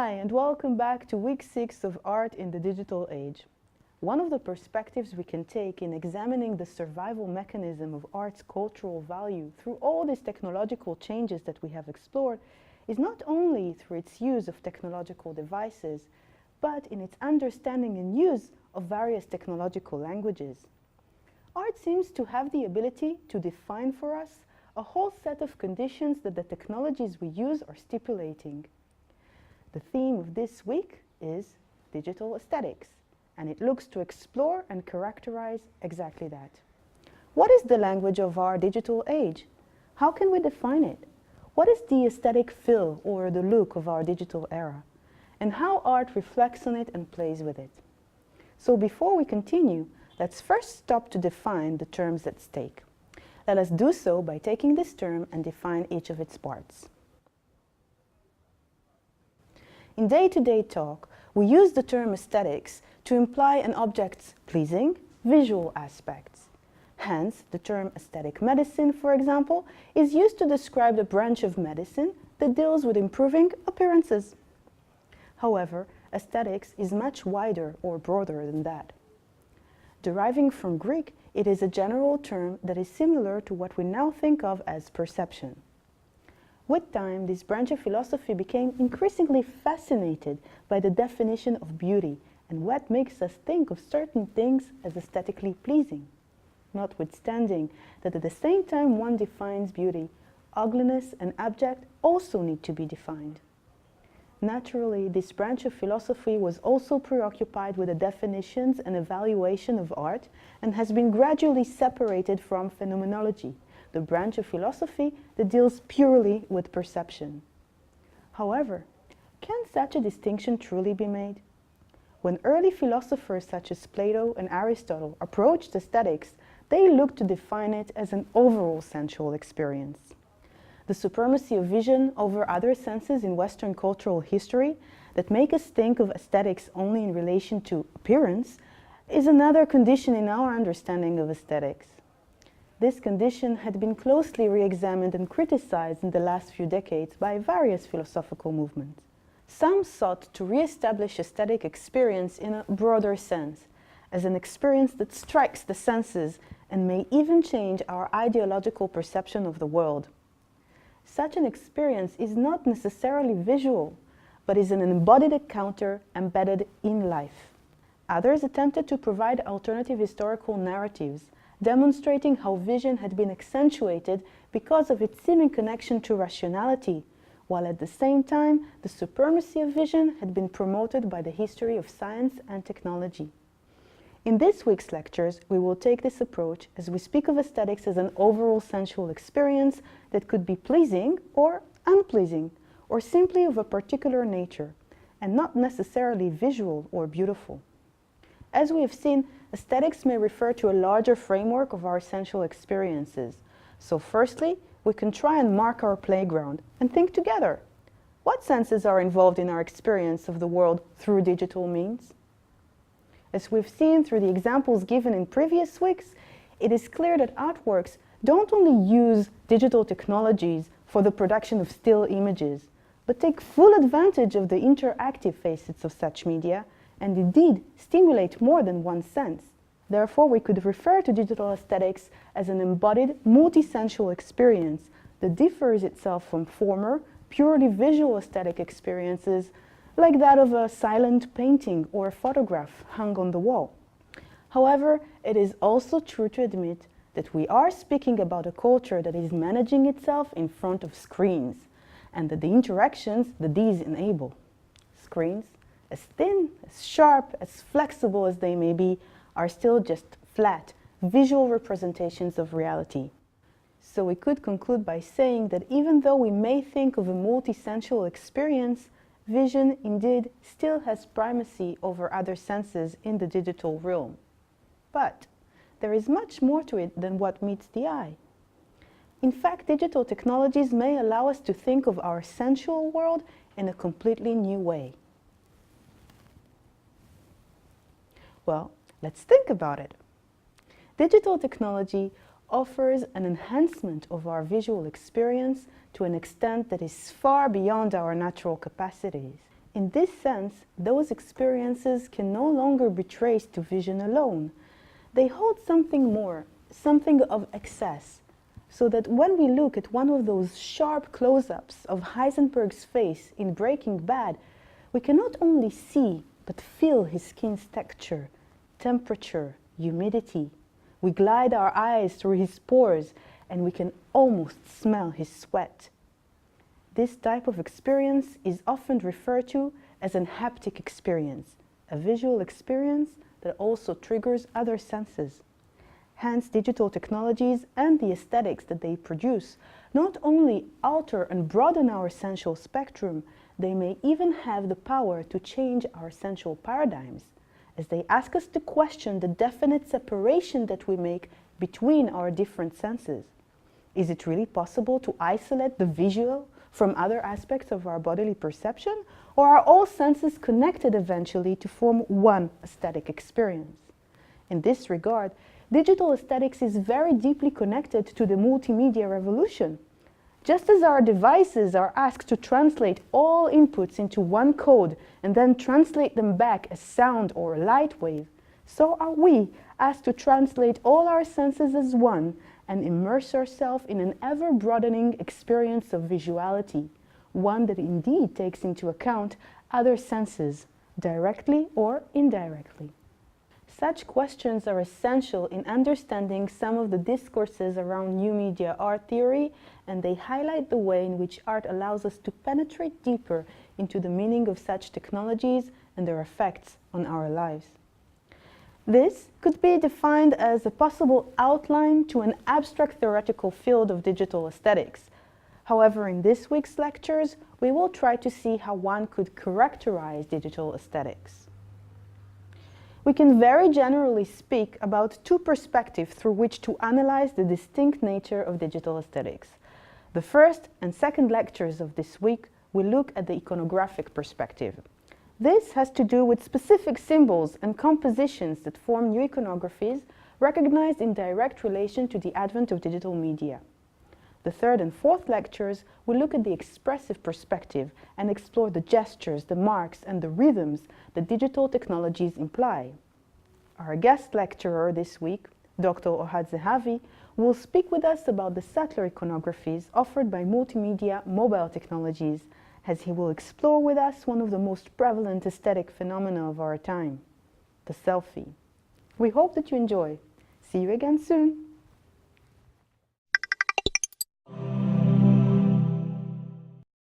Hi, and welcome back to week 6 of Art in the Digital Age. One of the perspectives we can take in examining the survival mechanism of art's cultural value through all these technological changes that we have explored is not only through its use of technological devices, but in its understanding and use of various technological languages. Art seems to have the ability to define for us a whole set of conditions that the technologies we use are stipulating. The theme of this week is digital aesthetics, and it looks to explore and characterize exactly that. What is the language of our digital age? How can we define it? What is the aesthetic feel or the look of our digital era? And how art reflects on it and plays with it? So before we continue, let's first stop to define the terms at stake. Let us do so by taking this term and define each of its parts. In day-to-day talk, we use the term aesthetics to imply an object's pleasing, visual aspects. Hence, the term aesthetic medicine, for example, is used to describe the branch of medicine that deals with improving appearances. However, aesthetics is much wider or broader than that. Deriving from Greek, it is a general term that is similar to what we now think of as perception. With time, this branch of philosophy became increasingly fascinated by the definition of beauty and what makes us think of certain things as aesthetically pleasing. Notwithstanding that at the same time one defines beauty, ugliness and abject also need to be defined. Naturally, this branch of philosophy was also preoccupied with the definitions and evaluation of art and has been gradually separated from phenomenology, the branch of philosophy that deals purely with perception. However, can such a distinction truly be made? When early philosophers such as Plato and Aristotle approached aesthetics, they looked to define it as an overall sensual experience. The supremacy of vision over other senses in Western cultural history that make us think of aesthetics only in relation to appearance is another condition in our understanding of aesthetics. This condition had been closely re-examined and criticized in the last few decades by various philosophical movements. Some sought to re-establish aesthetic experience in a broader sense, as an experience that strikes the senses and may even change our ideological perception of the world. Such an experience is not necessarily visual, but is an embodied encounter embedded in life. Others attempted to provide alternative historical narratives, demonstrating how vision had been accentuated because of its seeming connection to rationality, while at the same time the supremacy of vision had been promoted by the history of science and technology. In this week's lectures, we will take this approach as we speak of aesthetics as an overall sensual experience that could be pleasing or unpleasing, or simply of a particular nature, and not necessarily visual or beautiful. As we have seen, aesthetics may refer to a larger framework of our sensual experiences. So firstly, we can try and mark our playground and think together. What senses are involved in our experience of the world through digital means? As we've seen through the examples given in previous weeks, it is clear that artworks don't only use digital technologies for the production of still images, but take full advantage of the interactive facets of such media and indeed stimulate more than one sense. Therefore, we could refer to digital aesthetics as an embodied, multisensual experience that differs itself from former, purely visual aesthetic experiences like that of a silent painting or a photograph hung on the wall. However, it is also true to admit that we are speaking about a culture that is managing itself in front of screens, and that the interactions that these enable. Screens, as thin, as sharp, as flexible as they may be, are still just flat, visual representations of reality. So we could conclude by saying that even though we may think of a multisensual experience, vision indeed still has primacy over other senses in the digital realm. But there is much more to it than what meets the eye. In fact, digital technologies may allow us to think of our sensual world in a completely new way. Well, let's think about it. Digital technology offers an enhancement of our visual experience to an extent that is far beyond our natural capacities. In this sense, those experiences can no longer be traced to vision alone. They hold something more, something of excess, so that when we look at one of those sharp close-ups of Heisenberg's face in Breaking Bad, we can not only see but feel his skin's texture, temperature, humidity. We glide our eyes through his pores and we can almost smell his sweat. This type of experience is often referred to as an haptic experience, a visual experience that also triggers other senses. Hence, digital technologies and the aesthetics that they produce not only alter and broaden our sensual spectrum, they may even have the power to change our sensual paradigms, as they ask us to question the definite separation that we make between our different senses. Is it really possible to isolate the visual from other aspects of our bodily perception, or are all senses connected eventually to form one aesthetic experience? In this regard, digital aesthetics is very deeply connected to the multimedia revolution. Just as our devices are asked to translate all inputs into one code and then translate them back as sound or light wave, so are we asked to translate all our senses as one and immerse ourselves in an ever-broadening experience of visuality, one that indeed takes into account other senses, directly or indirectly. Such questions are essential in understanding some of the discourses around new media art theory, and they highlight the way in which art allows us to penetrate deeper into the meaning of such technologies and their effects on our lives. This could be defined as a possible outline to an abstract theoretical field of digital aesthetics. However, in this week's lectures, we will try to see how one could characterize digital aesthetics. We can very generally speak about two perspectives through which to analyze the distinct nature of digital aesthetics. The first and second lectures of this week will look at the iconographic perspective. This has to do with specific symbols and compositions that form new iconographies recognized in direct relation to the advent of digital media. The third and fourth lectures will look at the expressive perspective and explore the gestures, the marks, and the rhythms that digital technologies imply. Our guest lecturer this week, Dr. Ohad Zehavi, will speak with us about the subtler iconographies offered by multimedia mobile technologies, as he will explore with us one of the most prevalent aesthetic phenomena of our time, the selfie. We hope that you enjoy. See you again soon.